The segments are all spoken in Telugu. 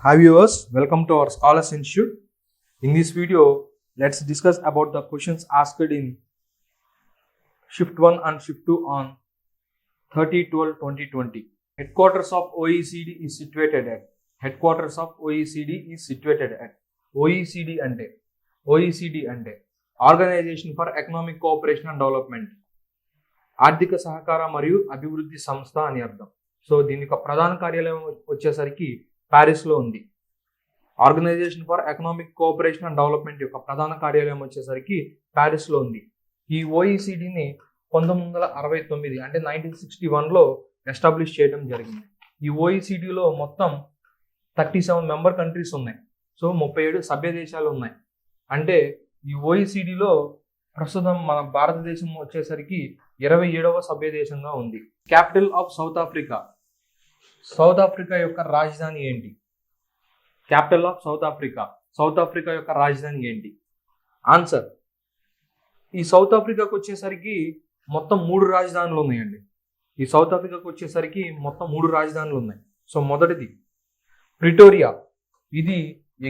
Hi viewers, welcome to our Scholars Institute. In this video, let's discuss about the questions asked in Shift 1 and Shift 2 on 30/12/2020. Headquarters of OECD is situated at. Headquarters of OECD is situated at. OECD అంటే organisation for economic cooperation and development, ఆర్థిక సహకార మరియు అభివృద్ధి సంస్థ అని అర్థం. సో దీని యొక్క ప్రధాన కార్యాలయం వచ్చేసరికి ప్యారిస్లో ఉంది. Organisation for economic cooperation and development యొక్క ప్రధాన కార్యాలయం వచ్చేసరికి ప్యారిస్లో ఉంది. ఈ ఓఈసీడీని 1969 అంటే 1961లో ఎస్టాబ్లిష్ చేయడం జరిగింది. ఈ ఓఈసీడీలో మొత్తం 37 మెంబర్ కంట్రీస్ ఉన్నాయి. సో 37 సభ్య దేశాలు ఉన్నాయి. అంటే ఈ ఓఈసీడీలో ప్రస్తుతం మన భారతదేశం వచ్చేసరికి 27వ సభ్య దేశంగా ఉంది. Capital of south Africa. South Africa యొక్క రాజధాని ఏంటి? Capital of south Africa. South Africa యొక్క రాజధాని ఏంటి? ఆన్సర్, ఈ సౌత్ ఆఫ్రికాకు వచ్చేసరికి మొత్తం 3 రాజధానులు ఉన్నాయండి. ఈ సౌత్ ఆఫ్రికాకు వచ్చేసరికి మొత్తం 3 రాజధానులు ఉన్నాయి. సో మొదటిది ప్రిటోరియా, ఇది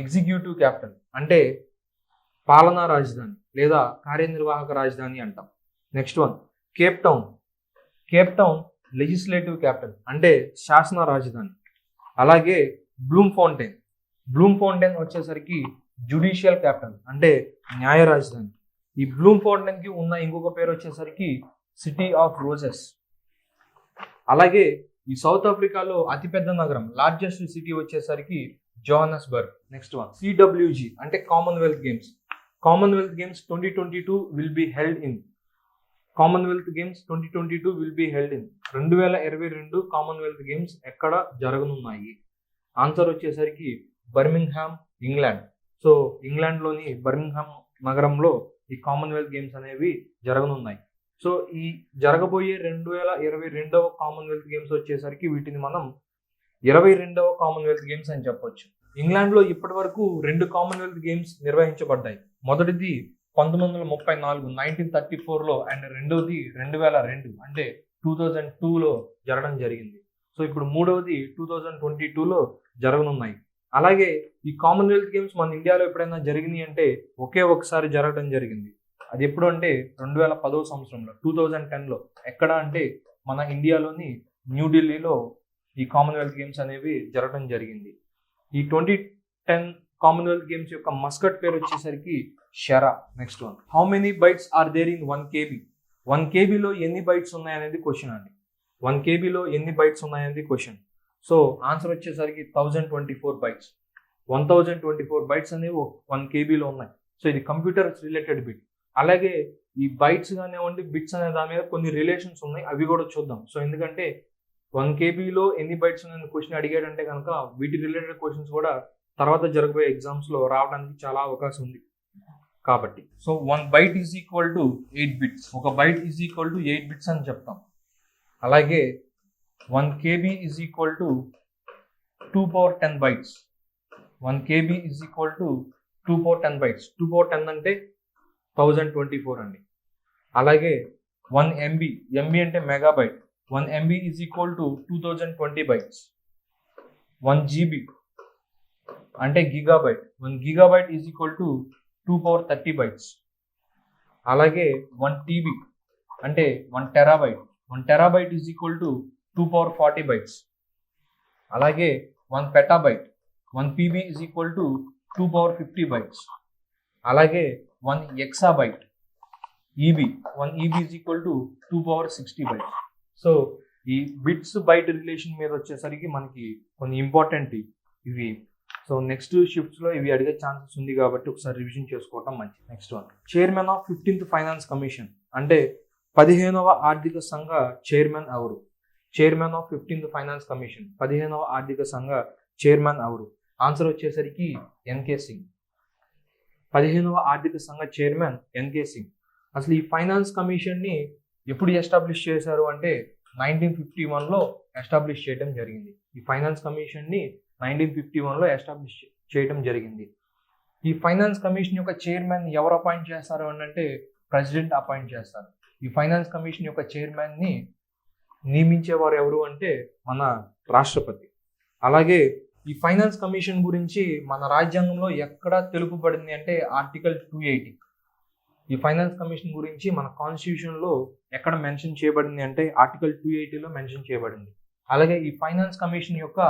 ఎగ్జిక్యూటివ్ క్యాపిటల్ అంటే పాలనా రాజధాని లేదా కార్యనిర్వాహక రాజధాని అంటాం. Next one Cape town. Cape town legislative capital అంటే శాసన రాజధాని. అలాగే బ్లూమ్ ఫౌంటైన్. బ్లూమ్ ఫౌంటైన్ వచ్చేసరికి జ్యుడిషియల్ క్యాపిటల్ అంటే న్యాయ రాజధాని. ఈ బ్లూమ్ ఫౌంటైన్కి ఉన్న ఇంకొక పేరు వచ్చేసరికి సిటీ ఆఫ్ రోజెస్. అలాగే ఈ సౌత్ ఆఫ్రికాలో అతిపెద్ద నగరం లార్జెస్ట్ సిటీ వచ్చేసరికి జోహానస్బర్గ్. నెక్స్ట్ వన్ సిడబ్ల్యూజీ అంటే Commonwealth games. Commonwealth games 2022 will be held in. Commonwealth games 2022 will be held in. 2022 Commonwealth games ఎక్కడ జరగనున్నాయి? ఆన్సర్ వచ్చేసరికి బర్మింగ్హామ్, ఇంగ్లాండ్. సో ఇంగ్లాండ్లోని బర్మింగ్హామ్ నగరంలో ఈ కామన్వెల్త్ గేమ్స్ అనేవి జరగనున్నాయి. సో ఈ జరగబోయే 2022వ కామన్వెల్త్ గేమ్స్ వచ్చేసరికి వీటిని మనం 22వ కామన్వెల్త్ గేమ్స్ అని చెప్పొచ్చు. ఇంగ్లాండ్లో ఇప్పటి వరకు 2 కామన్వెల్త్ గేమ్స్ నిర్వహించబడ్డాయి. మొదటిది 1934 1934లో అండ్ రెండవది 2002 అంటే 2002లో జరగడం జరిగింది. సో ఇప్పుడు మూడవది 2022లో జరగనున్నాయి. అలాగే ఈ కామన్వెల్త్ గేమ్స్ మన ఇండియాలో ఎప్పుడైనా జరిగినాయి అంటే ఒకే ఒకసారి జరగడం జరిగింది. అది ఎప్పుడు అంటే 2010వ సంవత్సరంలో 2010లో. ఎక్కడ అంటే మన ఇండియాలోని న్యూఢిల్లీలో ఈ కామన్వెల్త్ గేమ్స్ అనేవి జరగడం జరిగింది. ఈ 2010 కామన్వెల్త్ గేమ్స్ యొక్క మస్కట్ పేరు వచ్చేసరికి Shera. Next one how many bytes are there in 1 KB? 1 KBలో ఎన్ని బైట్స్ ఉన్నాయనేది క్వశ్చన్ అండి. 1 KBలో ఎన్ని బైట్స్ ఉన్నాయనేది క్వశ్చన్. సో ఆన్సర్ వచ్చేసరికి 1024 బైట్స్. 1024 బైట్స్ అనేవి 1 KBలో ఉన్నాయి. సో ఇది కంప్యూటర్ రిలేటెడ్ బిట్. అలాగే ఈ బైట్స్ కానివ్వండి బిట్స్ అనే దాని మీద కొన్ని రిలేషన్స్ ఉన్నాయి, అవి కూడా చూద్దాం. సో ఎందుకంటే 1 KBలో ఎన్ని బైట్స్ ఉన్నాయని క్వశ్చన్ అడిగాడంటే కనుక వీటి రిలేటెడ్ క్వశ్చన్స్ కూడా తర్వాత జరగబోయే ఎగ్జామ్స్లో రావడానికి చాలా అవకాశం ఉంది కాబట్టి. So 1 byte is equal to 8 bits. ఒక byte is equal to 8 bits అని చెప్తాం. అలాగే 1 KB is equal to 2/10 bytes. 1 KB is equal to 2/10 bytes. 2/10 అంటే 1024 అండి. అలాగే 1 MB, MB అంటే megabyte. 1 MB is equal to 2020 bytes. 1 GB అంటే gigabyte. 1 gigabyte is equal to 2/30 bytes. అలాగే 1 TB అంటే 1 terabyte. 1 terabyte is equal to 2/40 bytes. అలాగే 1 petabyte 1 PB is equal to 2/50 bytes. అలాగే 1 exabyte EB 1 EB is equal to 2/60 bytes. So ఈ బిట్స్ బైట్ రిలేషన్ మీద వచ్చేసరికి మనకి కొన్ని ఇంపార్టెంట్ ఇవి. సో నెక్స్ట్ షిఫ్ట్స్లో ఇవి అడిగే ఛాన్సెస్ ఉంది కాబట్టి ఒకసారి రివిజన్ చేసుకోవటం మంచిది. Next one chairman of 15th finance commission అంటే 15వ ఆర్థిక సంఘ చైర్మన్ ఎవరు? Chairman of 15th finance commission 15వ ఆర్థిక సంఘ చైర్మన్ ఎవరు? ఆన్సర్ వచ్చేసరికి ఎన్కే సింగ్. 15వ ఆర్థిక సంఘ చైర్మన్ ఎన్కే సింగ్. అసలు ఈ ఫైనాన్స్ కమిషన్ని ఎప్పుడు ఎస్టాబ్లిష్ చేశారు అంటే 1951లో ఎస్టాబ్లిష్ చేయడం జరిగింది. ఈ ఫైనాన్స్ కమిషన్ని 1951లో ఎస్టాబ్లిష్ చేయడం జరిగింది. ఈ ఫైనాన్స్ కమిషన్ యొక్క చైర్మన్ ఎవరు అపాయింట్ చేస్తారు అంటే ప్రెసిడెంట్ అపాయింట్ చేస్తారు. ఈ ఫైనాన్స్ కమిషన్ యొక్క చైర్మన్ని నియమించేవారు ఎవరు అంటే మన రాష్ట్రపతి. అలాగే ఈ ఫైనాన్స్ కమిషన్ గురించి మన రాజ్యాంగంలో ఎక్కడ తెలుపబడింది అంటే ఆర్టికల్ 280. ఈ ఫైనాన్స్ కమిషన్ గురించి మన కాన్స్టిట్యూషన్లో ఎక్కడ మెన్షన్ చేయబడింది అంటే ఆర్టికల్ 280లో మెన్షన్ చేయబడింది. అలాగే ఈ ఫైనాన్స్ కమిషన్ యొక్క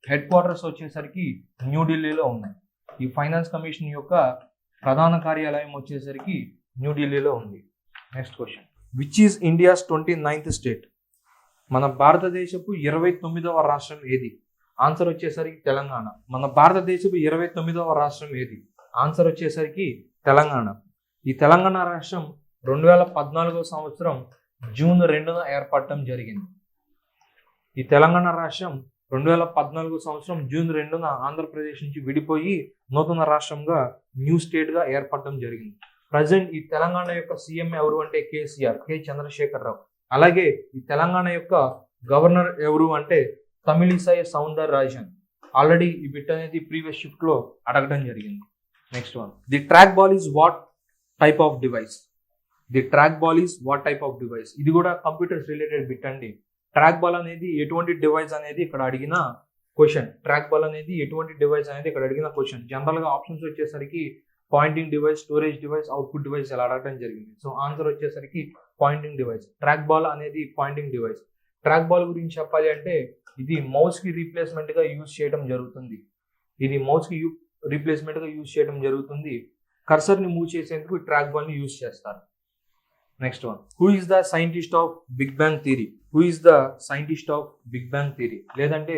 హెడ్ క్వార్టర్స్ వచ్చేసరికి న్యూఢిల్లీలో ఉన్నాయి. ఈ ఫైనాన్స్ కమిషన్ యొక్క ప్రధాన కార్యాలయం వచ్చేసరికి న్యూఢిల్లీలో ఉంది. Next question, which is India's 29th state? మన భారతదేశపు 29వ రాష్ట్రం ఏది? ఆన్సర్ వచ్చేసరికి తెలంగాణ. మన భారతదేశపు 29వ రాష్ట్రం ఏది? ఆన్సర్ వచ్చేసరికి తెలంగాణ. ఈ తెలంగాణ రాష్ట్రం 2014 సంవత్సరం జూన్ 2న ఏర్పడటం జరిగింది. ఈ తెలంగాణ రాష్ట్రం 2014 సంవత్సరం జూన్ 2న ఆంధ్రప్రదేశ్ నుంచి విడిపోయి నూతన రాష్ట్రంగా న్యూ స్టేట్గా ఏర్పడటం జరిగింది. ప్రజెంట్ ఈ తెలంగాణ యొక్క సీఎం ఎవరు అంటే కేసీఆర్, కె చంద్రశేఖర్ రావు. అలాగే ఈ తెలంగాణ యొక్క గవర్నర్ ఎవరు అంటే తమిళిసై సౌందరరాజన్. ఆల్రెడీ ఈ బిట్ అనేది ప్రీవియస్ షిఫ్ట్ లో అడగడం జరిగింది. Next one, the track ball is what type of device? The track ball is what type of device? ఇది కూడా కంప్యూటర్స్ రిలేటెడ్ బిట్ అండి. ట్రాక్ బాల్ అనేది ఎటువంటి డివైస్ అనేది ఇక్కడ అడిగిన క్వశ్చన్. ట్రాక్ బాల్ అనేది ఎటువంటి డివైస్ అనేది ఇక్కడ అడిగిన క్వశ్చన్. జనరల్ గా ఆప్షన్స్ వచ్చేసరికి pointing device, storage device, output device ఇలా అడగడం జరిగింది. సో ఆన్సర్ వచ్చేసరికి పాయింటింగ్ డివైస్. ట్రాక్ బాల్ అనేది పాయింటింగ్ డివైస్. ట్రాక్ బాల్ గురించి చెప్పాలి అంటే ఇది మౌస్ కి రీప్లేస్మెంట్ గా యూజ్ చేయడం జరుగుతుంది. ఇది మౌస్ కి రీప్లేస్మెంట్ గా యూజ్ చేయడం జరుగుతుంది. కర్సర్ ని మూవ్ చేసేందుకు ఈ ట్రాక్ బాల్ ని యూజ్ చేస్తారు. Next one, who is the scientist of big bang theory? Who is the scientist of big bang theory? లేదంటే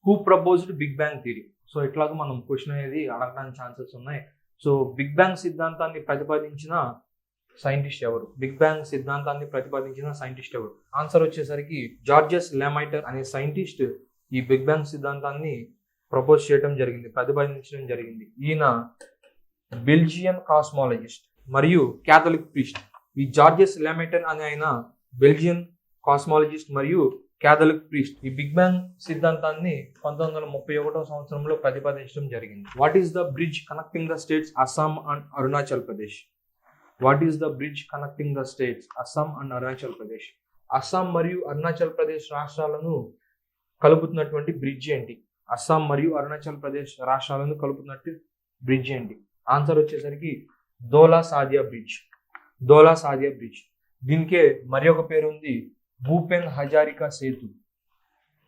who proposed big bang theory? So ఇట్లాగా మనం క్వశ్చన్ అనేది అడగడానికి ఛాన్సెస్ ఉన్నాయి. సో బిగ్ బ్యాంగ్ సిద్ధాంతాన్ని ప్రతిపాదించిన సైంటిస్ట్ ఎవరు? బిగ్ బ్యాంగ్ సిద్ధాంతాన్ని ప్రతిపాదించిన సైంటిస్ట్ ఎవరు? ఆన్సర్ వచ్చేసరికి జార్జెస్ లెమైటర్ అనే సైంటిస్ట్ ఈ బిగ్ బ్యాంగ్ సిద్ధాంతాన్ని ప్రపోజ్ చేయడం జరిగింది, ప్రతిపాదించడం జరిగింది. ఈయన బెల్జియన్ కాస్మాలజిస్ట్ మరియు క్యాథలిక్ ప్రీస్ట్. ఈ జార్జెస్ లెమైటర్ అనే ఆయన బెల్జియన్ కాస్మాలజిస్ట్ మరియు క్యాథలిక్ ప్రీస్ట్. ఈ బిగ్ బ్యాంగ్ సిద్ధాంతాన్ని 1931 సంవత్సరంలో ప్రతిపాదించడం జరిగింది. What is the bridge connecting the states Assam and Arunachal Pradesh? What is the bridge connecting the states Assam and Arunachal Pradesh? Assam మరియు అరుణాచల్ ప్రదేశ్ రాష్ట్రాలను కలుపుతున్నటువంటి బ్రిడ్జ్ ఏంటి? అస్సాం మరియు అరుణాచల్ ప్రదేశ్ రాష్ట్రాలను కలుపుతున్నట్టు బ్రిడ్జ్ ఏంటి? ఆన్సర్ వచ్చేసరికి ధోలా సాదియా బ్రిడ్జ్. ధోలా సాదియా బ్రిడ్జ్. దీనికే మరి ఒక పేరు ఉంది, భూపెన్ హజారికా సేతు.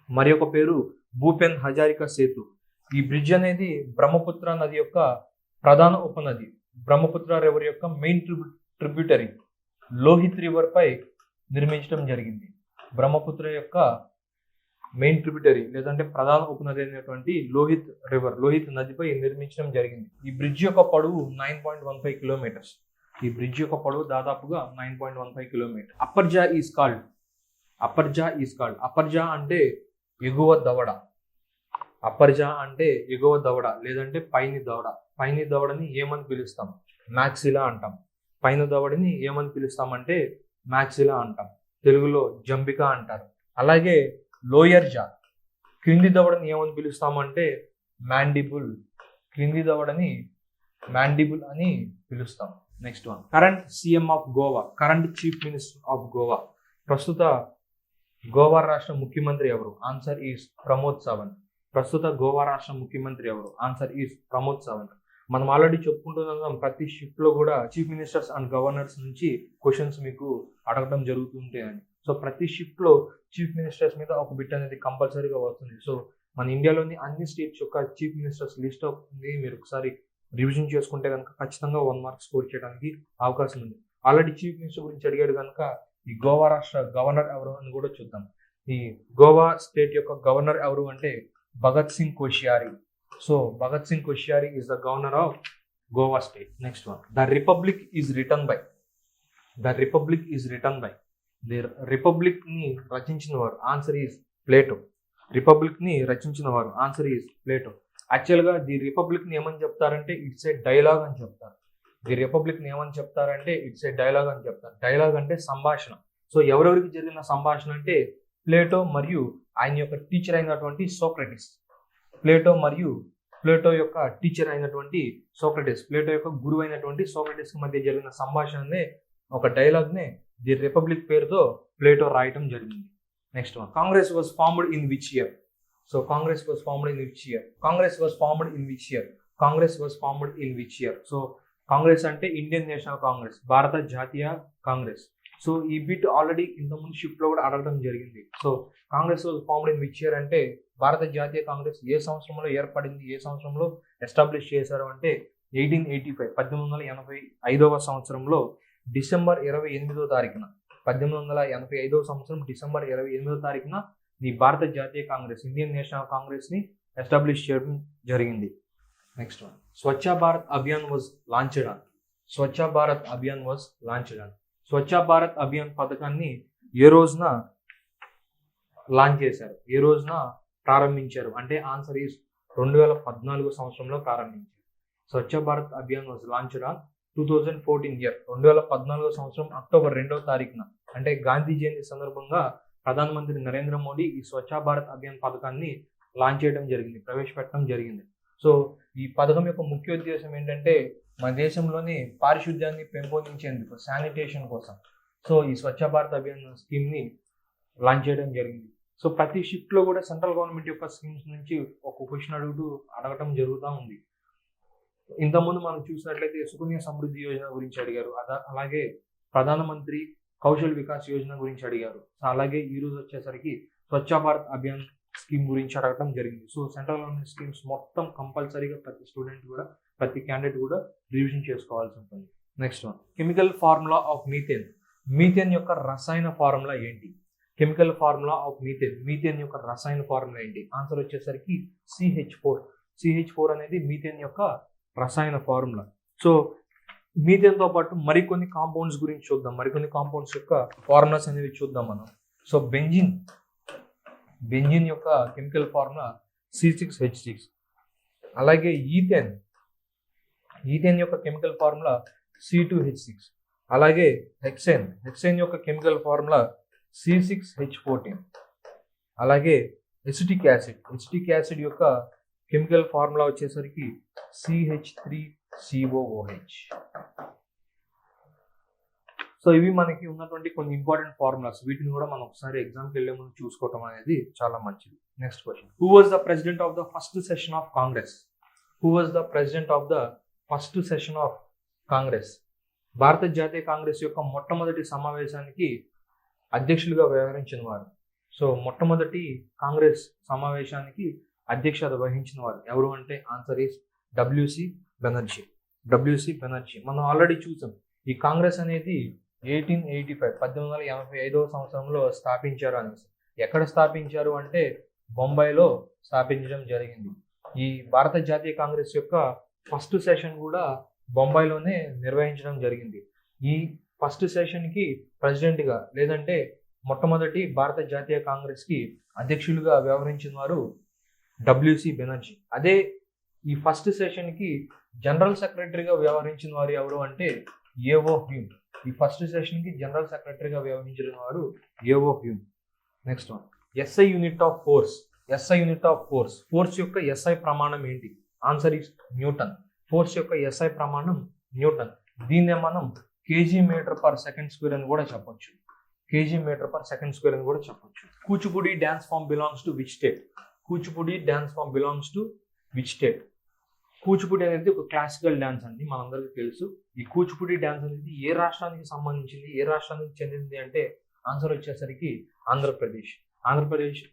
మరి ఒక పేరు భూపెన్ హజారికా సేతు. ఈ బ్రిడ్జ్ అనేది బ్రహ్మపుత్ర నది యొక్క ప్రధాన ఉపనది. బ్రహ్మపుత్ర రివర్ యొక్క మెయిన్ ట్రిబ్యూటరీ లోహిత్ రివర్ పై నిర్మించడం జరిగింది. బ్రహ్మపుత్ర యొక్క మెయిన్ ట్రిబ్యూటరీ లేదంటే ప్రధాన ఉపనది అయినటువంటి లోహిత్ నదిపై నిర్మించడం జరిగింది. ఈ బ్రిడ్జ్ యొక్క పొడవు 9.15 కిలోమీటర్స్. ఈ బ్రిడ్జ్ యొక్క పొడవు దాదాపుగా 9.15 kilometre. Upper jaw is called. Upper jaw అంటే ఎగువ దవడ. అప్పర్జా అంటే ఎగువ దవడ లేదంటే పైని దవడ. పైని దవడని ఏమని పిలుస్తాం? మ్యాక్సిలా అంటాం. పైన దవడని ఏమని పిలుస్తామంటే మ్యాక్సిలా అంటాం. తెలుగులో జంబిక అంటారు. అలాగే లోయర్ జా, క్రింది దవడని ఏమని పిలుస్తామంటే మ్యాండిబుల్. క్రింది దవడని మ్యాండిబుల్ అని పిలుస్తాం. Next one, current CM of Goa, current chief minister of Goa. ప్రస్తుత గోవా రాష్ట్ర ముఖ్యమంత్రి ఎవరు? Answer is Pramod Sawant. ప్రస్తుత గోవా రాష్ట్ర ముఖ్యమంత్రి ఎవరు? Answer is Pramod Sawant. మనం ఆల్రెడీ చెప్పుకుంటున్నాం ప్రతి షిఫ్ట్ లో కూడా చీఫ్ మినిస్టర్స్ అండ్ గవర్నర్స్ నుంచి క్వశ్చన్స్ మీకు అడగడం జరుగుతుంటాయని. సో ప్రతి షిఫ్ట్ లో చీఫ్ మినిస్టర్స్ మీద ఒక బిట్ అనేది కంపల్సరీగా వస్తుంది. సో మన ఇండియాలోని అన్ని స్టేట్స్ యొక్క చీఫ్ మినిస్టర్స్ లిస్ట్ అవుతుంది. మీరు ఒకసారి రివిజన్ చేసుకుంటే కనుక ఖచ్చితంగా 1 మార్క్ స్కోర్ చేయడానికి అవకాశం ఉంది. ఆల్రెడీ చీఫ్ మినిస్టర్ గురించి అడిగాడు కనుక ఈ గోవా రాష్ట్ర గవర్నర్ ఎవరు అని కూడా చూద్దాం. ఈ గోవా స్టేట్ యొక్క గవర్నర్ ఎవరు అంటే Bhagat Singh Koshyari. So Bhagat Singh Koshyari is the governor of Goa state. Next one, the republic is written by. The republic ని రచించిన వారు? Answer is Plato. రిపబ్లిక్ ని రచించిన వారు? Answer is Plato. యాక్చువల్ గా ది రిపబ్లిక్ ని ఏమని చెప్తారంటే ఇట్స్ ఏ డైలాగ్ అని చెప్తారు. ది రిపబ్లిక్ ని ఏమని చెప్తారంటే ఇట్స్ ఏ డైలాగ్ అని చెప్తారు. డైలాగ్ అంటే సంభాషణ. సో ఎవరెవరికి జరిగిన సంభాషణ అంటే ప్లేటో మరియు ఆయన యొక్క టీచర్ అయినటువంటి సోక్రటిస్. ప్లేటో యొక్క టీచర్ అయినటువంటి సోక్రటిస్, ప్లేటో యొక్క గురువు అయినటువంటి సోక్రటిస్ మధ్య జరిగిన సంభాషణనే ఒక డైలాగ్ నే ది రిపబ్లిక్ పేరుతో ప్లేటో రాయటం జరిగింది. Next one, Congress was formed in which year? So Congress was formed in which year? Congress was formed in which year? Congress was formed in which year? So Congress అంటే ఇండియన్ నేషనల్ కాంగ్రెస్, భారత జాతీయ కాంగ్రెస్. సో ఈ బిట్ ఆల్రెడీ ఇంతకుముందు షిఫ్ట్ లో కూడా అడగడం జరిగింది. So Congress was formed in which year అంటే భారత జాతీయ కాంగ్రెస్ ఏ సంవత్సరంలో ఏర్పడింది, ఏ సంవత్సరంలో ఎస్టాబ్లిష్ చేశారు అంటే 1885 1885వ సంవత్సరంలో డిసెంబర్ 28వ తారీఖున 1885వ సంవత్సరం డిసెంబర్ 28వ తారీఖున ఈ భారత జాతీయ కాంగ్రెస్, ఇండియన్ నేషనల్ కాంగ్రెస్ ని ఎస్టాబ్లిష్ చేయడం జరిగింది. Next one, Swachh Bharat Abhiyan was launched on. Swachh Bharat Abhiyan was launched on. Swachh Bharat Abhiyan పథకాన్ని ఏ రోజున లాంచ్ చేశారు, ఏ రోజున ప్రారంభించారు అంటే ఆన్సర్ ఈస్ 2014 సంవత్సరంలో ప్రారంభించారు. Swachh Bharat Abhiyan was launched on 2014 year, 2014 సంవత్సరం అక్టోబర్ 2వ తారీఖున అంటే గాంధీ జయంతి సందర్భంగా ప్రధానమంత్రి నరేంద్ర మోడీ ఈ స్వచ్ఛ భారత్ అభియాన్ పథకాన్ని లాంచ్ చేయడం జరిగింది, ప్రవేశపెట్టడం జరిగింది. సో ఈ పథకం యొక్క ముఖ్య ఉద్దేశం ఏంటంటే మన దేశంలోని పారిశుద్ధ్యాన్ని పెంపొందించేందుకు, శానిటేషన్ కోసం సో ఈ స్వచ్ఛ భారత్ అభియాన్ స్కీమ్ ని లాంచ్ చేయడం జరిగింది. సో ప్రతి షిఫ్ట్ లో కూడా సెంట్రల్ గవర్నమెంట్ యొక్క స్కీమ్స్ నుంచి ఒక క్వశ్చన్ అడగటం జరుగుతూ ఉంది. ఇంతకుముందు మనం చూసినట్లయితే సుకన్య సమృద్ధి యోజన గురించి అడిగారు, అలాగే ప్రధానమంత్రి కౌశల్ వికాస్ యోజన గురించి అడిగారు. అలాగే ఈ రోజు వచ్చేసరికి స్వచ్ఛ భారత్ అభియాన్ స్కీమ్ గురించి అడగడం జరిగింది. సో సెంట్రల్ గవర్నమెంట్ స్కీమ్స్ మొత్తం కంపల్సరీగా ప్రతి స్టూడెంట్ కూడా, ప్రతి క్యాండిడేట్ కూడా రివిజన్ చేసుకోవాల్సి ఉంటుంది. Next one, chemical formula of methane. Methane యొక్క రసాయన ఫార్ములా ఏంటి? Chemical formula of methane, methane యొక్క రసాయన ఫార్ములా ఏంటి? ఆన్సర్ వచ్చేసరికి CH4. CH4 అనేది మీథేన్ యొక్క రసాయన ఫార్ములా. సో మీథేన్తో పాటు మరికొన్ని కాంపౌండ్స్ గురించి చూద్దాం, మరికొన్ని కాంపౌండ్స్ యొక్క ఫార్ములాస్ అనేవి చూద్దాం మనం. సో బెంజిన్ యొక్క కెమికల్ ఫార్ములా C6H6. అలాగే ఈథేన్ యొక్క కెమికల్ ఫార్ములా C2H6. అలాగే హెక్సేన్ యొక్క కెమికల్ ఫార్ములా C6H14. అలాగే ఎసిటిక్ యాసిడ్ యొక్క కెమికల్ ఫార్ములా వచ్చేసరికి CH3COOH. సో ఇవి మనకి ఉన్నటువంటి కొన్ని ఇంపార్టెంట్ ఫార్ములాస్. వీటిని కూడా మనం ఒకసారి ఎగ్జామ్కి వెళ్ళే ముందు చూసుకోవటం అనేది చాలా మంచిది. Next question, who was the president of the first session of Congress? Who was the president of the first session of Congress? భారత జాతీయ కాంగ్రెస్ యొక్క మొట్టమొదటి సమావేశానికి అధ్యక్షులుగా వ్యవహరించిన వారు. సో మొట్టమొదటి కాంగ్రెస్ సమావేశానికి అధ్యక్షత వహించిన వారు ఎవరు అంటే ఆన్సర్ ఈస్ WC బెనర్జీ. మనం ఆల్రెడీ చూసాం ఈ కాంగ్రెస్ అనేది 1885 సంవత్సరంలో స్థాపించారు అనేసి. ఎక్కడ స్థాపించారు అంటే బొంబాయిలో స్థాపించడం జరిగింది. ఈ భారత జాతీయ కాంగ్రెస్ యొక్క ఫస్ట్ సెషన్ కూడా బొంబాయిలోనే నిర్వహించడం జరిగింది. ఈ ఫస్ట్ సెషన్ కి ప్రెసిడెంట్ గా లేదంటే మొట్టమొదటి భారత జాతీయ కాంగ్రెస్ కి అధ్యక్షులుగా వ్యవహరించిన వారు WC బెనర్జీ. అదే ఈ ఫస్ట్ సెషన్ కి జనరల్ సెక్రటరీగా వ్యవహరించిన వారు ఎవరు అంటే ఏఓ హ్యూమ్. ఈ ఫస్ట్ సెషన్ కి జనరల్ సెక్రటరీగా వ్యవహరించిన వారు AO Hume. Next one, SI unit of force. Force యొక్క SI ప్రమాణం ఏంటి? Answer is Newton. ఫోర్స్ యొక్క SI ప్రమాణం న్యూటన్. దీన్నే మనం kg/s² అని కూడా చెప్పొచ్చు. kg/s² అని కూడా చెప్పొచ్చు. Kuchipudi dance form belongs to which state? Kuchipudi అనేది ఒక క్లాసికల్ డాన్స్ అండి, మనందరికీ తెలుసు. ఈ కూచిపూడి డాన్స్ అనేది ఏ రాష్ట్రానికి సంబంధించింది, ఏ రాష్ట్రానికి చెందింది అంటే ఆన్సర్ వచ్చేసరికి ఆంధ్రప్రదేశ్.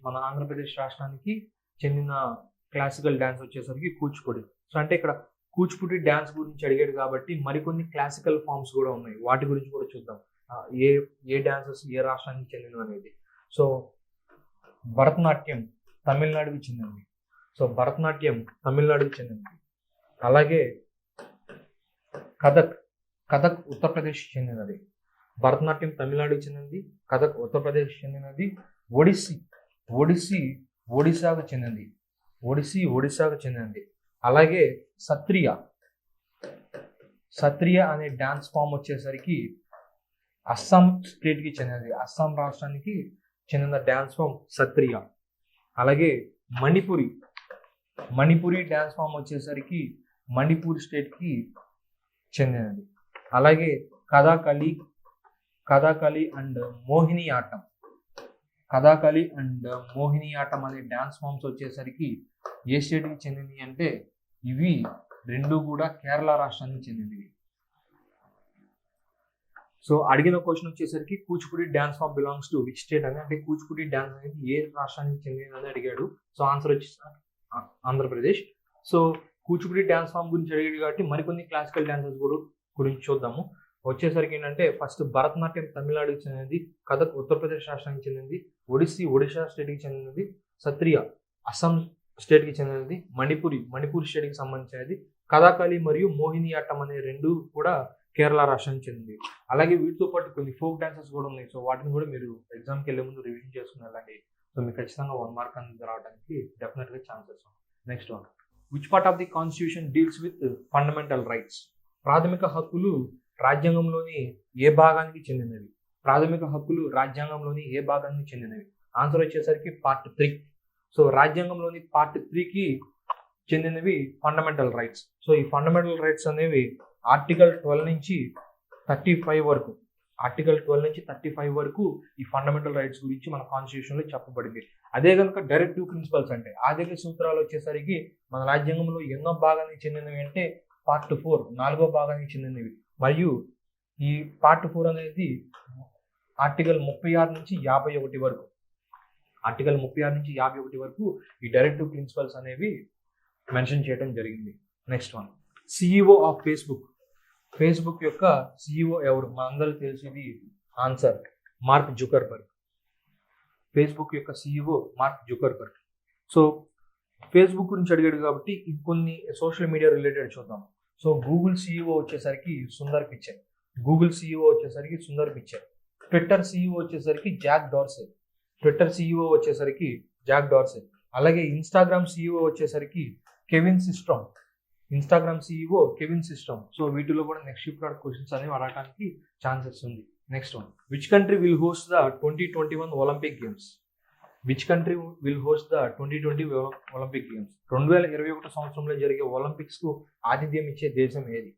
మన ఆంధ్రప్రదేశ్ రాష్ట్రానికి చెందిన క్లాసికల్ డాన్స్ వచ్చేసరికి కూచిపూడి. సో అంటే ఇక్కడ కూచిపూడి డాన్స్ గురించి అడిగాడు కాబట్టి మరికొన్ని క్లాసికల్ ఫామ్స్ కూడా ఉన్నాయి, వాటి గురించి కూడా చూద్దాం. ఏ డాన్సెస్ ఏ రాష్ట్రానికి చెందినవి అనేది. సో భరతనాట్యం తమిళనాడుకి చెందింది. అలాగే కథక్ ఉత్తరప్రదేశ్ చెందినది. భరతనాట్యం తమిళనాడుకి చెందింది, కథక్ ఉత్తరప్రదేశ్ చెందినది. ఒడిశాకు చెందింది. అలాగే సత్రియ అనే డాన్స్ ఫామ్ వచ్చేసరికి అస్సాం స్టేట్ కి చెందినది. అస్సాం రాష్ట్రానికి చెందిన డాన్స్ ఫామ్ సత్రియ. అలాగే మణిపురి డాన్స్ ఫామ్ వచ్చేసరికి మణిపూర్ స్టేట్ కి చెందినది. అలాగే Kathakali and Mohini atom Kathakali and Mohini atom అనే డ్యాన్స్ ఫామ్స్ వచ్చేసరికి ఏ స్టేట్కి చెందినవి అంటే ఇవి రెండు కూడా కేరళ రాష్ట్రానికి చెందినవి. సో అడిగిన క్వశ్చన్ వచ్చేసరికి Kuchipudi dance form belongs to which state అని, అంటే కూచిపూడి డ్యాన్స్ అనేది ఏ రాష్ట్రానికి చెందినదని అడిగాడు. సో ఆన్సర్ వచ్చేసి Andhra Pradesh. So Kuchipudi dance form గురించి అడిగాడు కాబట్టి మరికొన్ని క్లాసికల్ డాన్సెస్ గురించి చూద్దాము. వచ్చేసరికి ఏంటంటే ఫస్ట్ భరతనాట్యం తమిళనాడుకి చెందినది, కథక్ ఉత్తరప్రదేశ్ రాష్ట్రానికి చెందినది, ఒడిశా స్టేట్కి చెందినది, సత్రియ అస్సాం స్టేట్కి చెందినది, మణిపూర్ స్టేట్కి సంబంధించినది, కథాకళి మరియు మోహిని ఆటం అనే రెండు కూడా కేరళ రాష్ట్రానికి చెందింది. అలాగే వీటితో పాటు కొన్ని ఫోక్ డాన్సెస్ కూడా ఉన్నాయి. సో వాటిని కూడా మీరు ఎగ్జామ్కి వెళ్ళే ముందు రివిజన్ చేసుకుని వెళ్ళండి. సో మీకు ఖచ్చితంగా 1 మార్క్ అనేది రావడానికి డెఫినెట్గా ఛాన్సెస్ ఉన్నాయి. Next one, which part of the constitution deals with fundamental rights? ప్రాథమిక హక్కులు రాజ్యాంగంలోని ఏ భాగానికి చెందినవి? ప్రాథమిక హక్కులు రాజ్యాంగంలోని ఏ భాగానికి చెందినవి? ఆన్సర్ వచ్చేసరికి పార్ట్ 3. సో రాజ్యాంగంలోని పార్ట్ 3కి చెందినవి ఫండమెంటల్ రైట్స్. సో ఈ ఫండమెంటల్ రైట్స్ అనేవి ఆర్టికల్ 12 నుంచి 35 వరకు, ఆర్టికల్ 12 నుంచి 35 వరకు ఈ ఫండమెంటల్ రైట్స్ గురించి మన కాన్స్టిట్యూషన్లో చెప్పబడింది. అదే కనుక డైరెక్టివ్ ప్రిన్సిపల్స్ అంటే ఆర్థిక సూత్రాలు వచ్చేసరికి మన రాజ్యాంగంలో ఎన్నో భాగానికి చెందినవి అంటే పార్ట్ 4, 4వ భాగానికి చెందినవి. మరియు ఈ పార్ట్ 4 అనేది ఆర్టికల్ 36 నుంచి 51 వరకు, ఆర్టికల్ 36 నుంచి 51 వరకు ఈ డైరెక్టివ్ ప్రిన్సిపల్స్ అనేవి మెన్షన్ చేయడం జరిగింది. Next one, CEO of Facebook యొక్క సిఇఓ ఎవరు? మనందరికీ తెలిసింది ఆన్సర్ మార్క్ జుకర్బర్గ్. ఫేస్బుక్ యొక్క CEO mark Zuckerberg. So Facebook గురించి అడిగాడు కాబట్టి ఇంకొన్ని సోషల్ మీడియా రిలేటెడ్ చూద్దాం. సో గూగుల్ సిఇఓ వచ్చేసరికి సుందర్ పిచ్చై. ట్విట్టర్ సిఇఓ వచ్చేసరికి జాక్ డార్సే. అలాగే ఇన్స్టాగ్రామ్ సిఇఓ వచ్చేసరికి కెవిన్ సిస్టమ్. సో వీటిలో కూడా నెక్స్ట్ షిఫ్ట్ క్వశ్చన్స్ అనేవి అడగడానికి ఛాన్సెస్ ఉంది. Next one, which country will host the 2021 Olympic games? 2021 సంవత్సరంలో జరిగే ఒలింపిక్స్ కు ఆతిథ్యం ఇచ్చే దేశం ఏది?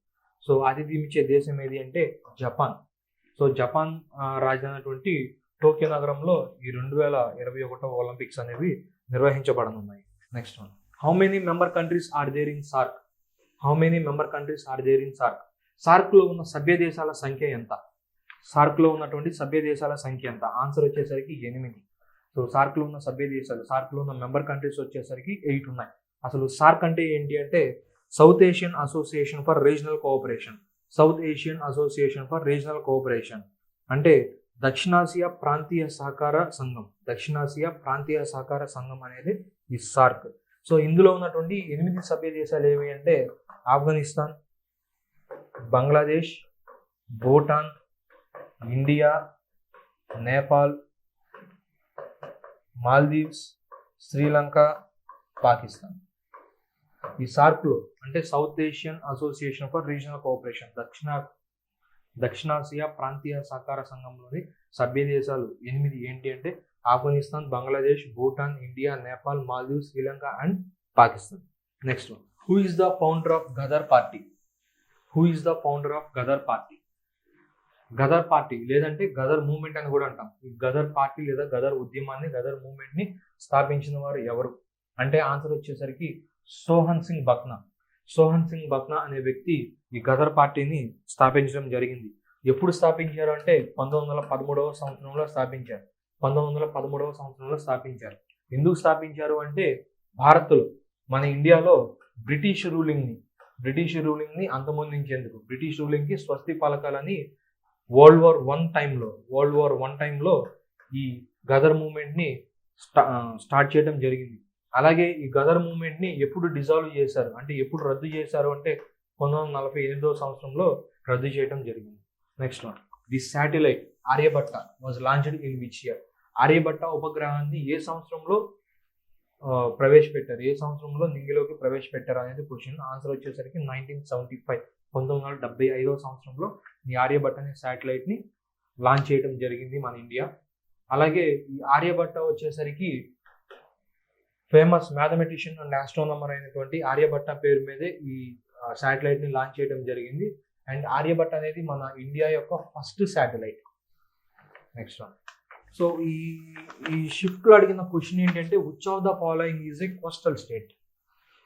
సో ఆతిథ్యం ఇచ్చే దేశం ఏది అంటే జపాన్. సో జపాన్ రాజధాని టోక్యో నగరంలో ఈ 2021 ఒలింపిక్స్ అనేవి నిర్వహించబడనున్నాయి. Next one, how many member countries are there in SAARC? SAARC లో ఉన్న సభ్య దేశాల సంఖ్య ఎంత? సార్క్లో ఉన్నటువంటి సభ్య దేశాల సంఖ్య ఎంత? ఆన్సర్ వచ్చేసరికి 8. సో సార్క్లో ఉన్న సభ్య దేశాలు, సార్క్లో ఉన్న మెంబర్ కంట్రీస్ వచ్చేసరికి 8 ఉన్నాయి. అసలు సార్క్ అంటే ఏంటి అంటే South Asian Association for Regional cooperation. అంటే దక్షిణాసియా ప్రాంతీయ సహకార సంఘం అనేది ఈ సార్క్. సో ఇందులో ఉన్నటువంటి 8 సభ్య దేశాలు ఏవి అంటే ఆఫ్ఘనిస్తాన్, బంగ్లాదేశ్, భూటాన్, ఇండియా, నేపాల్, మాల్దీవ్స్, శ్రీలంక, పాకిస్తాన్. ఈ సార్క్లో అంటే South Asian Association for Regional Cooperation, దక్షిణాసియా ప్రాంతీయ సహకార సంఘంలోని సభ్య దేశాలు 8 ఏంటి అంటే Afghanistan, Bangladesh, Bhutan, India, Nepal, Maldives, Sri Lanka and Pakistan. Next one, who is the founder of Ghadar party? Ghadar party లేదంటే గదర్ మూవ్మెంట్ అని కూడా అంటాం. ఈ గదర్ పార్టీ లేదా గదర్ ఉద్యమాన్ని, గదర్ మూవ్మెంట్ ని స్థాపించిన వారు ఎవరు అంటే ఆన్సర్ వచ్చేసరికి సోహన్ సింగ్ బక్నా అనే వ్యక్తి ఈ గదర్ పార్టీని స్థాపించడం జరిగింది. ఎప్పుడు స్థాపించారు అంటే 1913వ సంవత్సరంలో స్థాపించారు. ఎందుకు స్థాపించారు అంటే భారత్లో, మన ఇండియాలో బ్రిటిష్ రూలింగ్ ని అంతమొందించేందుకు, బ్రిటిష్ రూలింగ్ కి స్వస్తి పలకాలని వరల్డ్ వార్ వన్ టైంలో ఈ గదర్ మూవ్మెంట్ ని స్టార్ట్ చేయడం జరిగింది. అలాగే ఈ గదర్ మూవ్మెంట్ ని ఎప్పుడు డిజాల్వ్ చేశారు అంటే ఎప్పుడు రద్దు చేశారు అంటే 1948వ సంవత్సరంలో రద్దు చేయడం జరిగింది. Next one, the satellite Aryabhata was launched in which year? Aryabhata ఉపగ్రహాన్ని ఏ సంవత్సరంలో నింగిలోకి ప్రవేశపెట్టారు అనేది క్వశ్చన్. ఆన్సర్ వచ్చేసరికి 1975, 1975వ సంవత్సరంలో ఈ ఆర్యభట్ట అనే శాటిలైట్ ని లాంచ్ చేయడం జరిగింది మన ఇండియా. అలాగే ఈ ఆర్యభట్ట వచ్చేసరికి ఫేమస్ మ్యాథమెటిషియన్ అండ్ ఆస్ట్రోనమర్ అయినటువంటి ఆర్యభట్ట పేరు మీదే ఈ శాటిలైట్ ని లాంచ్ చేయడం జరిగింది. అండ్ ఆర్యభట్ట అనేది మన ఇండియా యొక్క first satellite. Next one, so ఈ షిఫ్ట్లో అడిగిన క్వశ్చన్ ఏంటంటే which of the following is a coastal state.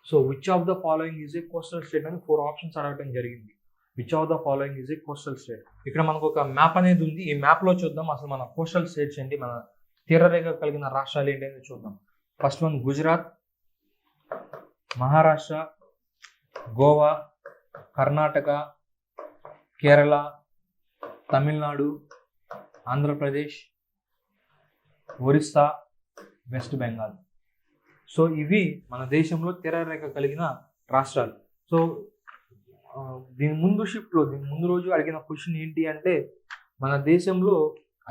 So which of the following is a coastal state అని 4 ఆప్షన్స్ అడగడం జరిగింది. Which of the following is a coastal state. ఇక్కడ మనకు ఒక మ్యాప్ అనేది ఉంది. ఈ మ్యాప్లో చూద్దాం అసలు మన కోస్టల్ స్టేట్స్ ఏంటి, మన తీరరేఖ కలిగిన రాష్ట్రాలు ఏంటి అనేది చూద్దాం. First one Gujarat, Maharashtra, Goa, Karnataka, Kerala, Tamil Nadu, Andhra Pradesh, Orissa, west Bengal. So ఇవి మన దేశంలో తీరరేఖ కలిగిన రాష్ట్రాలు. సో దీని ముందు రోజు అడిగిన క్వశ్చన్ ఏంటి అంటే మన దేశంలో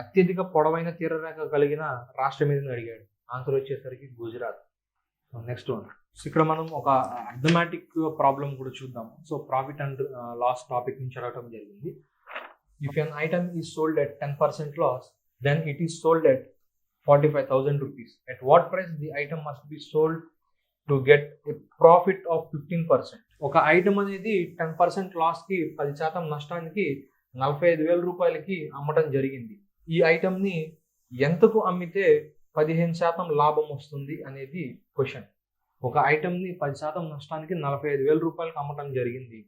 అత్యధిక పొడవైన తీరరేఖ కలిగిన రాష్ట్రం ఏదని అడిగాడు. ఆన్సర్ వచ్చేసరికి గుజరాత్. Next one. సో ఇక్కడ మనం ఒక అర్థమెటిక్ ప్రాబ్లం కూడా చూద్దాము. So profit and loss topic నుంచి అడగడం జరిగింది. If an item is sold at 10% loss, then it is sold at 45,000 rupees. At what price the item must be sold to get a profit of 15%? ఒక ఐటమ్ అనేది 10% లాస్కి 10% నష్టానికి 45,000 రూపాయలకి అమ్మటం జరిగింది. ఈ ఐటమ్ని ఎంతకు అమ్మితే 15% లాభం వస్తుంది అనేది క్వశ్చన్. ఒక ఐటమ్ని 10% నష్టానికి 45,000 రూపాయలకి అమ్మటం జరిగింది.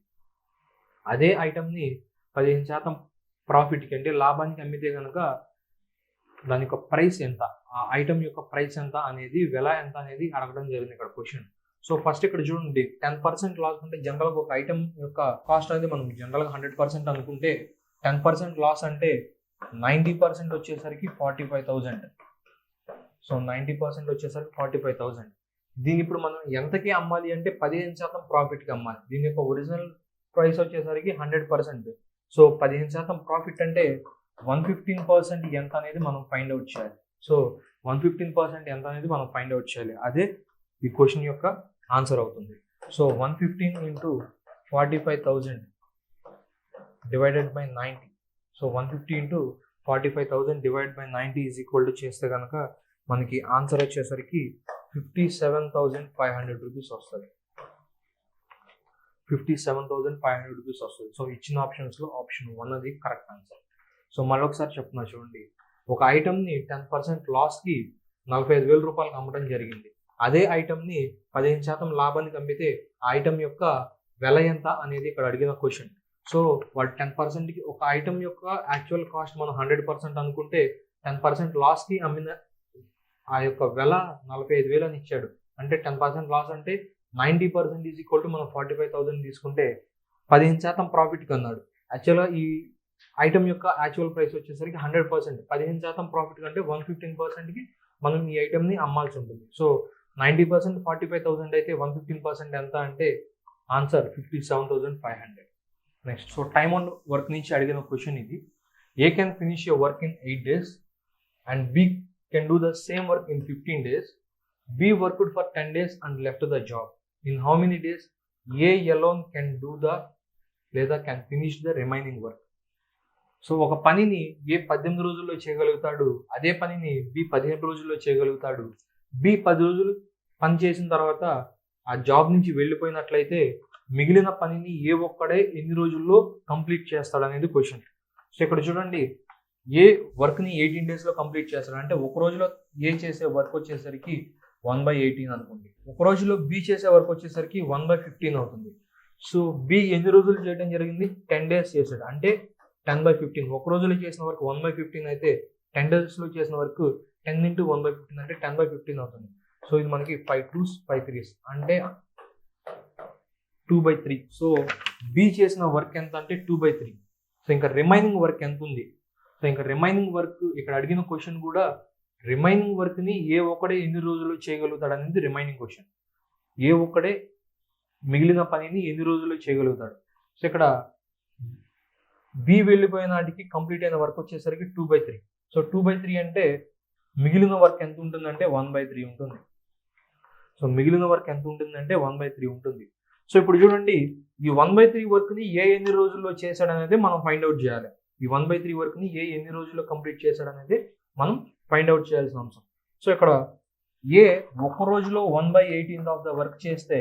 అదే ఐటమ్ని 15% ప్రాఫిట్కి అంటే లాభానికి అమ్మితే కనుక దాని యొక్క ప్రైస్ ఎంత, ఆ ఐటమ్ యొక్క ప్రైస్ ఎంత అనేది, వెల ఎంత అనేది అడగడం జరిగింది ఇక్కడ క్వశ్చన్. సో ఫస్ట్ ఇక్కడ చూడండి, 10% లాస్ అంటే జనరల్గా ఒక ఐటమ్ యొక్క కాస్ట్ అనేది మనం జనరల్గా 100% అనుకుంటే 10% లాస్ అంటే 90% వచ్చేసరికి 45,000. సో 90% వచ్చేసరికి 45,000. దీని ఇప్పుడు మనం ఎంతకి అమ్మాలి అంటే 15% ప్రాఫిట్కి అమ్మాలి. దీని యొక్క ఒరిజినల్ ప్రైస్ వచ్చేసరికి 100%. సో 15% ప్రాఫిట్ అంటే 115% ఎంత అనేది మనం ఫైండ్ అవుట్ చేయాలి. సో 115% ఎంత అనేది మనం ఫైండ్ అవుట్ చేయాలి. అదే ఈ క్వశ్చన్ యొక్క ఆన్సర్ అవుతుంది. So 115 into 45,000 divided by 90. So 150 into 45,000 divided by 90 is equal to చేస్తే కనుక మనకి ఆన్సర్ వచ్చేసరికి 57,500 రూపీస్ వస్తుంది. 57,500 రూపీస్ వస్తుంది. సో ఇచ్చిన ఆప్షన్స్లో ఆప్షన్ 1 అది కరెక్ట్ ఆన్సర్. సో మరొకసారి చెప్తున్నా చూడండి, ఒక ఐటమ్ని 10% లాస్కి 45,000 రూపాయలకు అమ్మడం జరిగింది. అదే ఐటమ్ని 15% లాభానికి అమ్మితే ఆ ఐటమ్ యొక్క వెల ఎంత అనేది ఇక్కడ అడిగిన క్వశ్చన్. సో వాడు 10%కి ఒక ఐటమ్ యొక్క యాక్చువల్ కాస్ట్ మనం 100% అనుకుంటే 10% లాస్కి అమ్మిన ఆ యొక్క వెల 45,000 అని ఇచ్చాడు. అంటే 10% లాస్ అంటే 90% ఈజ్ ఈక్వల్ టు మనం 45,000 తీసుకుంటే 15% ప్రాఫిట్కి అన్నాడు. యాక్చువల్గా ఈ ఐటమ్ యొక్క యాక్చువల్ ప్రైస్ వచ్చేసరికి 100%. 15% ప్రాఫిట్ కంటే 115%కి మనం ఈ ఐటమ్ని అమ్మాల్సి ఉంటుంది. సో 90% 45,000 అయితే 115% ఎంత అంటే answer 57,500. Next. So time and work నుంచి అడిగిన క్వశ్చన్ ఇది. A can finish your work in 8 days and B can do the same work in 15 days. B worked for 10 days and left the job. In how many days A alone can do the లేదా can finish the remaining work. So ఒక పనిని ఏ 18 రోజుల్లో చేయగలుగుతాడు, అదే పనిని బి 15 రోజుల్లో చేయగలుగుతాడు. బి 10 రోజులు పని చేసిన తర్వాత ఆ జాబ్ నుంచి వెళ్ళిపోయినట్లయితే మిగిలిన పనిని ఏ ఒక్కడే ఎన్ని రోజుల్లో కంప్లీట్ చేస్తాడు అనేది క్వశ్చన్. సో ఇక్కడ చూడండి, ఏ వర్క్ని 18 daysలో కంప్లీట్ చేస్తాడు అంటే ఒక రోజులో ఏ చేసే వర్క్ వచ్చేసరికి 1/18 అనుకోండి. ఒక రోజులో బి చేసే వర్క్ వచ్చేసరికి 1/15 అవుతుంది. సో బి ఎన్ని రోజులు చేయడం జరిగింది? 10 days చేశాడు అంటే 10/15. ఒక రోజులో చేసిన వర్క్ 1/15 అయితే 10 daysలో చేసిన వర్క్ 10 into 1/15 అంటే 10/15 అవుతుంది. సో ఇది మనకి 5 2s 5 3s అంటే 2/3. సో బి చేసిన వర్క్ ఎంత అంటే 2/3. సో ఇంకా రిమైనింగ్ వర్క్ ఎంత ఉంది? సో ఇంకా రిమైనింగ్ వర్క్ ఇక్కడ అడిగిన క్వశ్చన్ కూడా రిమైనింగ్ వర్క్ని ఏ ఒక్కడే ఎన్ని రోజుల్లో చేయగలుగుతాడు అనేది రిమైనింగ్ క్వశ్చన్. ఏ ఒక్కడే మిగిలిన పనిని ఎన్ని రోజుల్లో చేయగలుగుతాడు. సో ఇక్కడ బి వెళ్ళిపోయిన నాటికి కంప్లీట్ అయిన వర్క్ వచ్చేసరికి 2/3. సో 2/3 అంటే మిగిలిన వర్క్ ఎంత ఉంటుందంటే 1/3 ఉంటుంది. సో మిగిలిన వర్క్ ఎంత ఉంటుందంటే 1/3 ఉంటుంది. సో ఇప్పుడు చూడండి, ఈ 1/3 వర్క్ని ఏ ఎన్ని రోజుల్లో చేశాడు అనేది మనం ఫైండ్ అవుట్ చేయాలి. ఈ 1/3 వర్క్ని ఏ ఎన్ని రోజుల్లో కంప్లీట్ చేశాడు అనేది మనం ఫైండ్ అవుట్ చేయాల్సిన అంశం. సో ఇక్కడ ఏ ఒక రోజులో 1/18 ఆఫ్ ద వర్క్ చేస్తే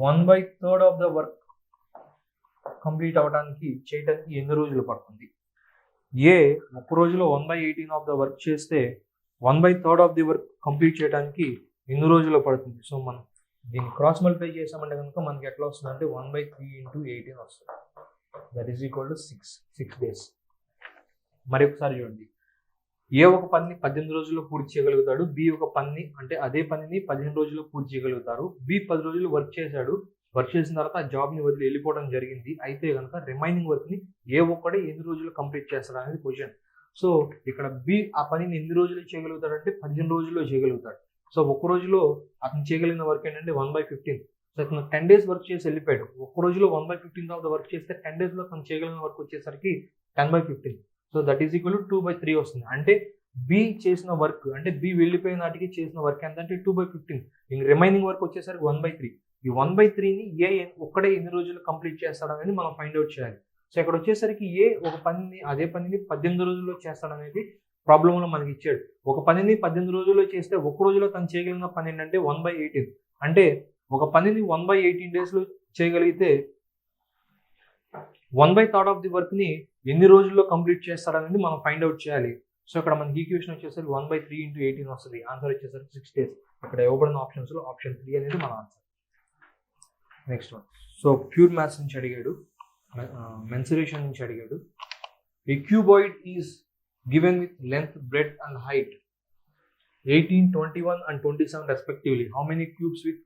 1/3 ఆఫ్ ద వర్క్ కంప్లీట్ చేయడానికి ఎన్ని రోజులు పడుతుంది? ఏ ఒక రోజులో 1/18 ఆఫ్ ద వర్క్ చేస్తే 1/3 ఆఫ్ ది వర్క్ కంప్లీట్ చేయడానికి ఎన్ని రోజుల్లో పడుతుంది? సో మనం దీన్ని క్రాస్ మల్టిప్లై చేసామంటే కనుక మనకి ఎట్లా వస్తుంది అంటే 1/3 × 18 వస్తుంది. That is equal to 6 days. మరి ఒకసారి చూడండి, ఏ ఒక పనిని 18 రోజుల్లో పూర్తి చేయగలుగుతాడు, బి ఒక పనిని అంటే అదే పనిని 15 రోజుల్లో పూర్తి చేయగలుగుతారు. బి 10 రోజులు వర్క్ చేశాడు, వర్క్ చేసిన తర్వాత ఆ జాబ్ని వదిలి వెళ్ళిపోవడం జరిగింది. అయితే కనుక రిమైనింగ్ వర్క్ని ఏ ఒక్కడే ఎన్ని రోజుల్లో కంప్లీట్ చేస్తాడు అనేది క్వశ్చన్. సో ఇక్కడ బి ఆ పనిని ఎన్ని రోజుల్లో చేయగలుగుతాడంటే 15 రోజుల్లో చేయగలుగుతాడు. సో ఒక రోజులో అతను చేయగలిగిన వర్క్ ఏంటంటే 1/15. సో అతను 10 days వర్క్ చేసి వెళ్ళిపోయాడు. ఒక రోజులో 1/15 ఆఫ్ ద వర్క్ చేస్తే 10 daysలో అతను చేయగలిగిన వర్క్ వచ్చేసరికి 10/15. So that is equal to 2/3 వస్తుంది. అంటే బి చేసిన వర్క్ అంటే బి వెళ్ళిపోయిన నాటికి చేసిన వర్క్ ఎంత అంటే 2/15. ఇంక రిమైనింగ్ వర్క్ వచ్చేసరికి 1/3. ఈ 1/3ని ఏ ఒక్కడే ఎన్ని రోజులు కంప్లీట్ చేస్తాడు అనేది మనం ఫైండ్ అవుట్ చేయాలి. సో ఇక్కడ వచ్చేసరికి ఏ ఒక పనిని అదే పనిని 18 రోజుల్లో చేస్తాడనేది ప్రాబ్లంలో మనకి ఇచ్చాడు. ఒక పనిని 18 రోజుల్లో చేస్తే ఒక రోజులో తను చేయగలిగిన పని ఏంటంటే 1/18. అంటే ఒక పనిని 1/18 daysలో చేయగలిగితే 1/3 ఆఫ్ ది వర్క్ని ఎన్ని రోజుల్లో కంప్లీట్ చేస్తాడనేది మనం ఫైండ్ అవుట్ చేయాలి. సో ఇక్కడ మనకి ఈక్వేషన్ వచ్చేసరికి 1/3 × 18 వస్తుంది. ఆన్సర్ వచ్చేసరికి 6 days. ఇక్కడ ఇవ్వబడిన ఆప్షన్స్లో ఆప్షన్ 3 అనేది మన answer. Next one. So pure maths నుంచి అడిగాడు, మెన్సురేషన్ నుంచి అడిగాడు. A cuboid is given with length, breadth and height 18, 21 and 27 respectively. How many cubes with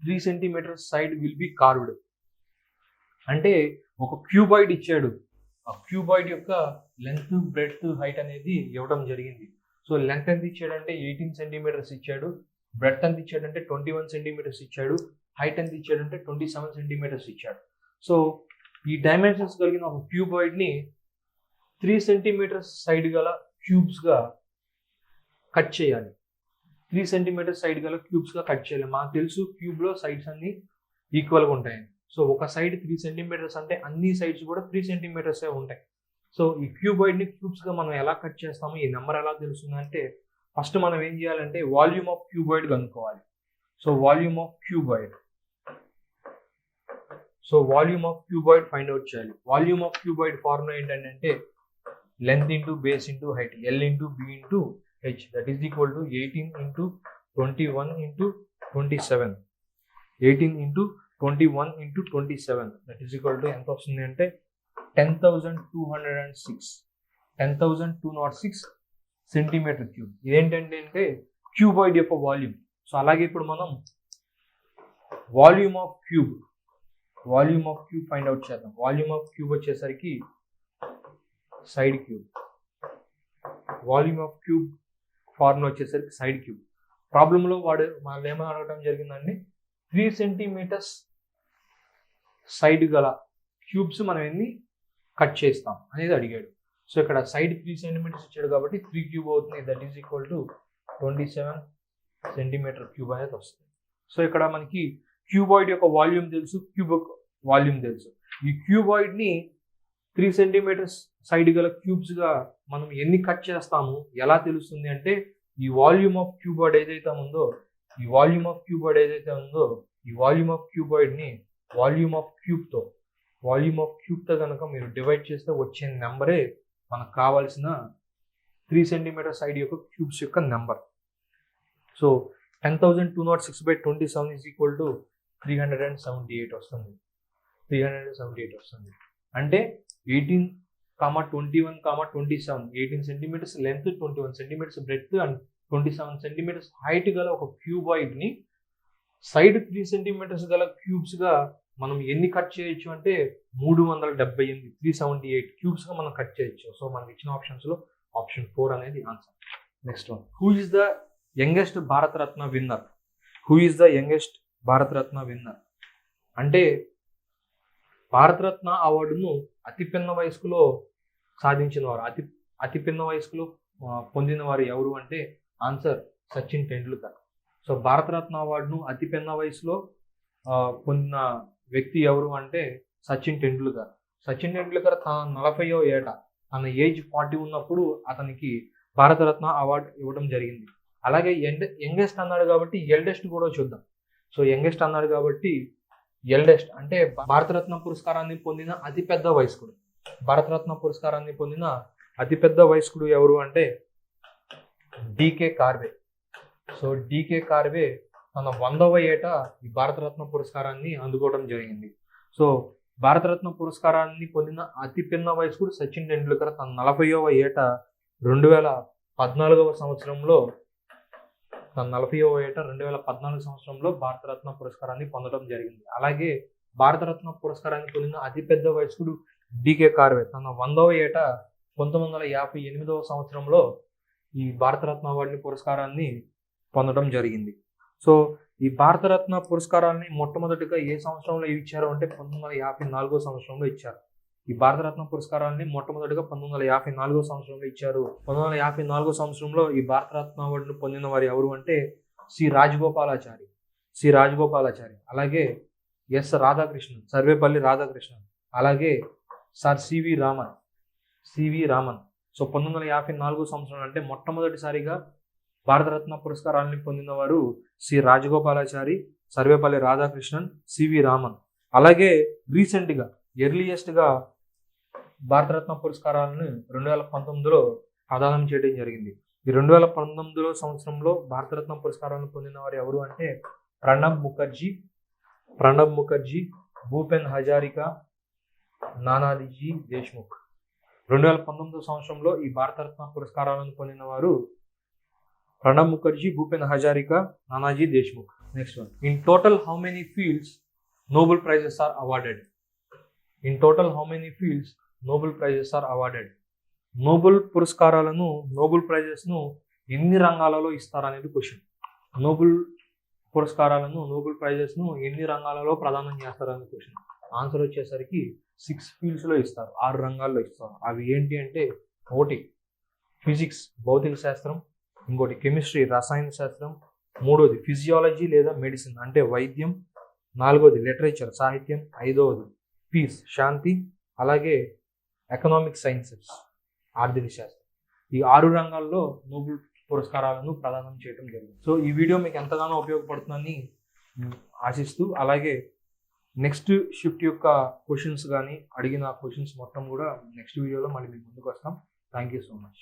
3 centimeters side will be carved? అంటే ఒక క్యూబాయిడ్ ఇచ్చాడు, ఆ క్యూబాయిడ్ యొక్క లెంత్, బ్రెడ్త్, హైట్ అనేది ఇవ్వడం జరిగింది. సో లెంత్ ఎంత ఇచ్చాడంటే 18 centimeters ఇచ్చాడు, బ్రెడ్త్ ఎంత ఇచ్చాడంటే 21 centimeters ఇచ్చాడు, హైట్ ఎంత ఇచ్చాడంటే 27 centimeters ఇచ్చాడు. సో ఈ డైమెన్షన్స్ కలిగిన ఒక క్యూబాయిడ్ని 3 centimeters సైడ్ గల క్యూబ్స్గా కట్ చేయాలి. 3 centimeters సైడ్ గల క్యూబ్స్గా కట్ చేయాలి. మాకు తెలుసు క్యూబ్లో సైడ్స్ అన్ని ఈక్వల్గా ఉంటాయని. సో ఒక సైడ్ 3 centimeters అంటే అన్ని సైడ్స్ కూడా 3 centimeters ఉంటాయి. సో ఈ క్యూబాయిడ్ని క్యూబ్స్గా మనం ఎలా కట్ చేస్తాము, ఈ నెంబర్ ఎలా తెలుస్తుంది అంటే ఫస్ట్ మనం ఏం చేయాలంటే వాల్యూమ్ ఆఫ్ క్యూబాయిడ్ కనుక్కోవాలి. So volume of cuboid find out చేయాలి. వాల్యూమ్ ఆఫ్ క్యూబాయిడ్ ఫార్ములా ఏంటంటే length into base into height, L into B into H, that is equal to 18 × 21 × 27. 18 × 21 × 27 that is equal to ఎంత వస్తుంది అంటే 10,206 సెంటీమీటర్ క్యూబ్. ఇదేంటంటే క్యూబాయిడ్ యొక్క వాల్యూమ్. సో అలాగే ఇప్పుడు మనం volume of cube find out చేద్దాం. వాల్యూమ్ ఆఫ్ క్యూబ్ వచ్చేసరికి side cube. Volume of cube formula వచ్చేసరికి సైడ్ క్యూబ్. ప్రాబ్లంలో వాళ్ళు ఏమని అడగడం జరిగిందండి, 3 centimeters సైడ్ గల క్యూబ్స్ మనం ఎన్ని కట్ చేస్తాం అనేది అడిగాడు. సో ఇక్కడ సైడ్ 3 centimeters ఇచ్చాడు కాబట్టి 3 cube అవుతుంది. That is equal to 27 centimeter cube అనేది వస్తుంది. సో ఇక్కడ మనకి క్యూబాయిడ్ యొక్క వాల్యూమ్ తెలుసు, క్యూబ్ యొక్క వాల్యూమ్ తెలుసు. ఈ క్యూబాయిడ్ని 3 centimeters సైడ్ గల క్యూబ్స్గా మనం ఎన్ని కట్ చేస్తాము ఎలా తెలుస్తుంది అంటే ఈ వాల్యూమ్ ఆఫ్ క్యూబాయిడ్ ఏదైతే ఉందో ఈ వాల్యూమ్ ఆఫ్ క్యూబాయిడ్ని వాల్యూమ్ ఆఫ్ క్యూబ్తో కనుక మీరు డివైడ్ చేస్తే వచ్చే నెంబరే మనకు కావాల్సిన 3 centimeters సైడ్ యొక్క క్యూబ్స్ యొక్క number. So 10,206/27 is equal to 378 వస్తుంది. 378 వస్తుంది అంటే 18, 21, 27, 18 centimeters length, 21 centimeters breadth and 27 centimeters height గల ఒక క్యూబాయిడ్ని సైడ్ 3 centimeters గల క్యూబ్స్గా మనం ఎన్ని కట్ చేయొచ్చు అంటే 378 క్యూబ్స్గా మనం కట్ చేయొచ్చు. సో మనకి ఇచ్చిన ఆప్షన్స్లో ఆప్షన్ 4 అనేది answer. Next one. Who is the youngest Bharat Ratna winner? అంటే భారతరత్న అవార్డును అతి పిన్న వయస్కులో సాధించిన వారు, అతి పిన్న వయస్కులో పొందిన వారు ఎవరు అంటే ఆన్సర్ సచిన్ టెండూల్కర్. సో భారతరత్న అవార్డును అతి పిన్న వయసులో పొందిన వ్యక్తి ఎవరు అంటే సచిన్ టెండూల్కర్. సచిన్ టెండూల్కర్ తన 40వ ఏట, తన ఏజ్ 40 ఉన్నప్పుడు అతనికి భారతరత్న అవార్డు ఇవ్వడం జరిగింది. అలాగే యంగెస్ట్ అన్నాడు కాబట్టి ఎల్డెస్ట్ కూడా చూద్దాం. సో యంగెస్ట్ అన్నాడు కాబట్టి ఎల్డెస్ట్ అంటే భారతరత్న పురస్కారాన్ని పొందిన అతి పెద్ద వయస్కుడు. భారతరత్న పురస్కారాన్ని పొందిన అతిపెద్ద వయస్కుడు ఎవరు అంటే D K Karve. So D K Karve తన 100వ ఏట ఈ భారతరత్న పురస్కారాన్ని అందుకోవడం జరిగింది. సో భారతరత్న పురస్కారాన్ని పొందిన అతి పిన్న వయస్కుడు సచిన్ టెండూల్కర్ తన 40వ ఏట 2014వ సంవత్సరంలో భారతరత్న పురస్కారాన్ని పొందడం జరిగింది. అలాగే భారతరత్న పురస్కారాన్ని పొందిన అతిపెద్ద వయస్కుడు డికే కార్వే తన 100వ ఏట 1958వ సంవత్సరంలో ఈ భారతరత్న పురస్కారాన్ని పొందడం జరిగింది. సో ఈ భారతరత్న పురస్కారాన్ని మొట్టమొదటిగా ఏ సంవత్సరంలో ఇచ్చారు అంటే 1954వ సంవత్సరంలో ఇచ్చారు. ఈ భారతరత్న పురస్కారాన్ని మొట్టమొదటిగా 1954వ సంవత్సరంలో ఇచ్చారు. 1954వ సంవత్సరంలో ఈ భారతరత్న అవార్డును పొందిన వారు ఎవరు అంటే సి రాజగోపాలాచారి, అలాగే ఎస్ రాధాకృష్ణన్, సర్వేపల్లి రాధాకృష్ణన్, అలాగే సార్ సివి రామన్. సో 1954వ సంవత్సరం అంటే మొట్టమొదటిసారిగా భారతరత్న పురస్కారాన్ని పొందిన వారు సి రాజగోపాలాచారి, సర్వేపల్లి రాధాకృష్ణన్, సివి రామన్. అలాగే రీసెంట్గా ఎర్లియెస్ట్గా భారతరత్న పురస్కారాలను 2019లో ప్రదానం చేయడం జరిగింది. ఈ 2019 సంవత్సరంలో భారతరత్న పురస్కారాలను పొందిన వారు ఎవరు అంటే ప్రణబ్ ముఖర్జీ, భూపెన్ హజారికా, నానాజీ దేశ్ముఖ్. 2019 సంవత్సరంలో ఈ భారతరత్న పురస్కారాలను పొందిన వారు Pranab Mukherjee, Bhupen Hazarika, Nanaji Deshmukh. Next one, in total how many fields Nobel prices are awarded? Nobel prices ను ఎన్ని రంగాలలో ఇస్తారనేది క్వశ్చన్. నోబెల్ ప్రైజెస్ ను ఎన్ని రంగాలలో ప్రదానం చేస్తారనేది క్వశ్చన్. ఆన్సర్ వచ్చేసరికి 6 fields లో ఇస్తారు, 6 రంగాల్లో ఇస్తారు. అవి ఏంటి అంటే ఒకటి ఫిజిక్స్ భౌతిక శాస్త్రం, ఇంకోటి కెమిస్ట్రీ రసాయన శాస్త్రం, మూడోది ఫిజియాలజీ లేదా మెడిసిన్ అంటే వైద్యం, నాలుగోది లిటరేచర్ సాహిత్యం, ఐదవది పీస్ శాంతి, అలాగే ఎకనామిక్ సైన్సెస్ ఆర్థిక శాస్త్రం. ఈ 6 రంగాల్లో నోబెల్ పురస్కారాలను ప్రదానం చేయడం జరిగింది. సో ఈ వీడియో మీకు ఎంతగానో ఉపయోగపడుతుందని ఆశిస్తూ, అలాగే నెక్స్ట్ షిఫ్ట్ యొక్క క్వశ్చన్స్ కానీ అడిగిన క్వశ్చన్స్ మొత్తం కూడా నెక్స్ట్ వీడియోలో మళ్ళీ మీకు ముందుకు వస్తాం. Thank you so much.